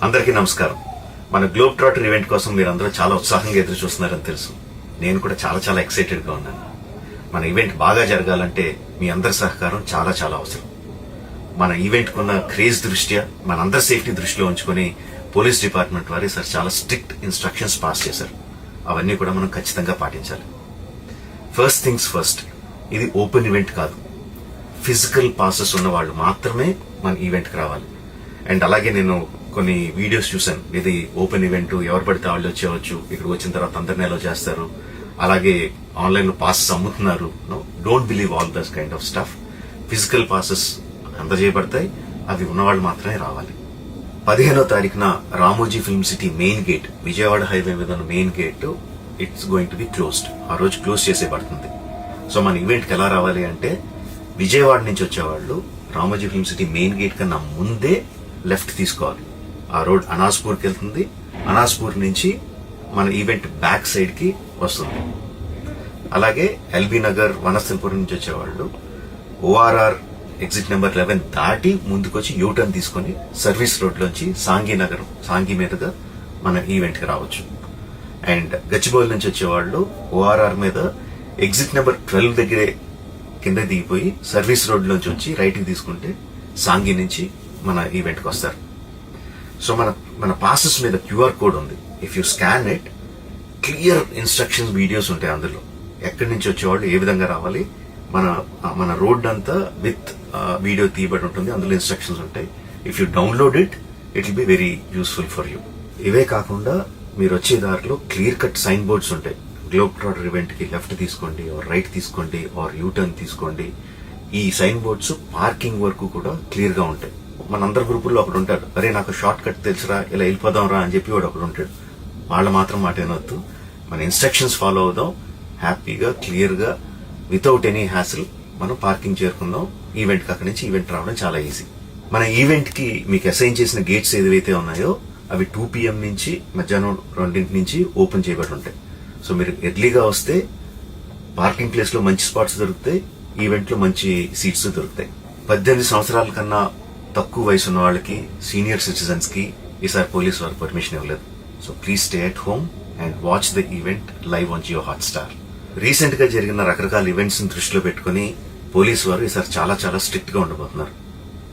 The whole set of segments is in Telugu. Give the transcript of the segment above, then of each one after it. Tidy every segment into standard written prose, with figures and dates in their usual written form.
అందరికీ నమస్కారం. మన గ్లోబ్ ట్రాటర్ ఈవెంట్ కోసం మీరందరూ చాలా ఉత్సాహంగా ఎదురు చూస్తున్నారని తెలుసు. నేను కూడా చాలా ఎక్సైటెడ్ గా ఉన్నాను. మన ఈవెంట్ బాగా జరగాలంటే మీ అందరి సహకారం చాలా అవసరం. మన ఈవెంట్ కున్న క్రేజ్ దృష్ట్యా మనందరి సేఫ్టీ దృష్టిలో ఉంచుకుని పోలీస్ డిపార్ట్మెంట్ వారు సార్ చాలా స్ట్రిక్ట్ ఇన్స్ట్రక్షన్స్ పాస్ చేశారు. అవన్నీ కూడా మనం ఖచ్చితంగా పాటించాలి. ఫస్ట్ థింగ్స్ ఫస్ట్, ఇది ఓపెన్ ఈవెంట్ కాదు. ఫిజికల్ పాసెస్ ఉన్న వాళ్ళు మాత్రమే మన ఈవెంట్కి రావాలి. అండ్ అలాగే నేను కొన్ని వీడియోస్ చూశాను. ఇది ఓపెన్ ఈవెంట్, ఎవరు పడితే వాళ్ళు వచ్చేవచ్చు, ఇక్కడికి వచ్చిన తర్వాత అందరినీ అలో చేస్తారు, అలాగే ఆన్లైన్ లో పాసెస్ అమ్ముతున్నారు. Don't believe all this kind of stuff. Physical passes అందజేయబడతాయి, అవి ఉన్నవాళ్ళు మాత్రమే రావాలి. 15వ తారీఖున Ramoji film city main gate, Vijayawada highway మీద ఉన్న main gate it's going to be closed. ఆ రోజు క్లోజ్ చేసేయబడుతుంది. సో మన ఈవెంట్ కి ఎలా రావాలి అంటే, విజయవాడ నుంచి వచ్చేవాళ్ళు Ramoji film city main gate కన్నా ముందే లెఫ్ట్ తీసుకోవాలి. ఆ రోడ్ అనాస్పూర్కి వెళ్తుంది. అనాస్పూర్ నుంచి మన ఈవెంట్ బ్యాక్ సైడ్ కి వస్తుంది. అలాగే ఎల్బీ నగర్, వనస్థలపురం నుంచి వచ్చేవాళ్ళు ఓఆర్ఆర్ ఎగ్జిట్ నెంబర్ 11 దాటి ముందుకొచ్చి యూటర్న్ తీసుకుని సర్వీస్ రోడ్ లోంచి సాంఘీ మీదుగా మన ఈవెంట్ కి రావచ్చు. అండ్ గచ్చిబౌలి నుంచి వచ్చేవాళ్ళు ఓఆర్ఆర్ మీద ఎగ్జిట్ నెంబర్ 12 దగ్గరే కింద దిగిపోయి సర్వీస్ రోడ్ లోంచి వచ్చి రైట్ కి తీసుకుంటే సాంఘీ నుంచి మన ఈవెంట్ కి వస్తారు. సో మన పాసెస్ మీద క్యూఆర్ కోడ్ ఉంది. If you scan it, clear instructions videos ఉంటాయి అందులో. ఎక్కడి నుంచి వచ్చేవాళ్ళు ఏ విధంగా రావాలి, మన రోడ్ అంతా విత్ వీడియో తీయబడి ఉంటుంది. అందులో ఇన్స్ట్రక్షన్స్ ఉంటాయి. If you download it will be very useful for you. ఇవే కాకుండా మీరు వచ్చే దారిలో క్లియర్ కట్ సైన్ బోర్డ్స్ ఉంటాయి. గ్లోబ్ ట్రాటర్ ఈవెంట్ కి లెఫ్ట్ తీసుకోండి, ఆర్ రైట్ తీసుకోండి, ఆర్ యూటర్న్ తీసుకోండి. ఈ సైన్ బోర్డ్స్ పార్కింగ్ వరకు కూడా క్లియర్ గా ఉంటాయి. మనందరి గ్రూపుల్లో ఒకడు ఉంటాడు, అరే నాకు షార్ట్ కట్ తెలుసురా, ఇలా వెళ్ళిపోదాం రా అని చెప్పి వాడు ఒకడు ఉంటాడు. వాళ్ళు మాత్రం మాట వినొద్దు. మన ఇన్స్ట్రక్షన్స్ ఫాలో అవుదాం. హ్యాపీగా క్లియర్ గా వితౌట్ ఎనీ హ్యాసిల్ మనం పార్కింగ్ చేరుకుందాం. ఈవెంట్ కి అక్కడి నుంచి ఈవెంట్ రావడం చాలా ఈజీ. మన ఈవెంట్ కి మీకు అసైన్ చేసిన గేట్స్ ఏదైతే ఉన్నాయో అవి 2 PM నుంచి మధ్యాహ్నం 2 నుంచి ఓపెన్ చేయబడి ఉంటాయి. సో మీరు ఎర్లీగా వస్తే పార్కింగ్ ప్లేస్ లో మంచి స్పాట్స్ దొరుకుతాయి, ఈవెంట్ లో మంచి సీట్స్ దొరుకుతాయి. 18 సంవత్సరాల కన్నా తక్కువ వయసు ఉన్న వాళ్ళకి, సీనియర్ సిటిజన్స్ కి ఈసారి పోలీసు వారు పర్మిషన్ ఇవ్వలేదు. So please stay at home and watch the event live on Jio Hotstar. Recent గా జరిగిన రకరకాల ఈవెంట్స్ ని దృష్టిలో పెట్టుకుని పోలీసు వారు ఈసారి చాలా స్ట్రిక్ట్ గా ఉండబోతున్నారు.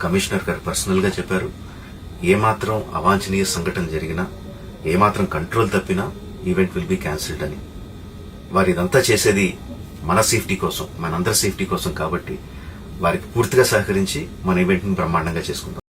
కమిషనర్ గారు పర్సనల్ గా చెప్పారు, ఏమాత్రం అవాంఛనీయ సంఘటన జరిగినా, ఏమాత్రం కంట్రోల్ తప్పినా ఈవెంట్ విల్ బి క్యాన్సిల్డ్ అని. వారు ఇదంతా చేసేది మన సేఫ్టీ కోసం, మనందరి సేఫ్టీ కోసం కాబట్టి వారికి పూర్తిగా సహకరించి మన ఈవెంట్ ని బ్రహ్మాండంగా చేసుకుంటాం.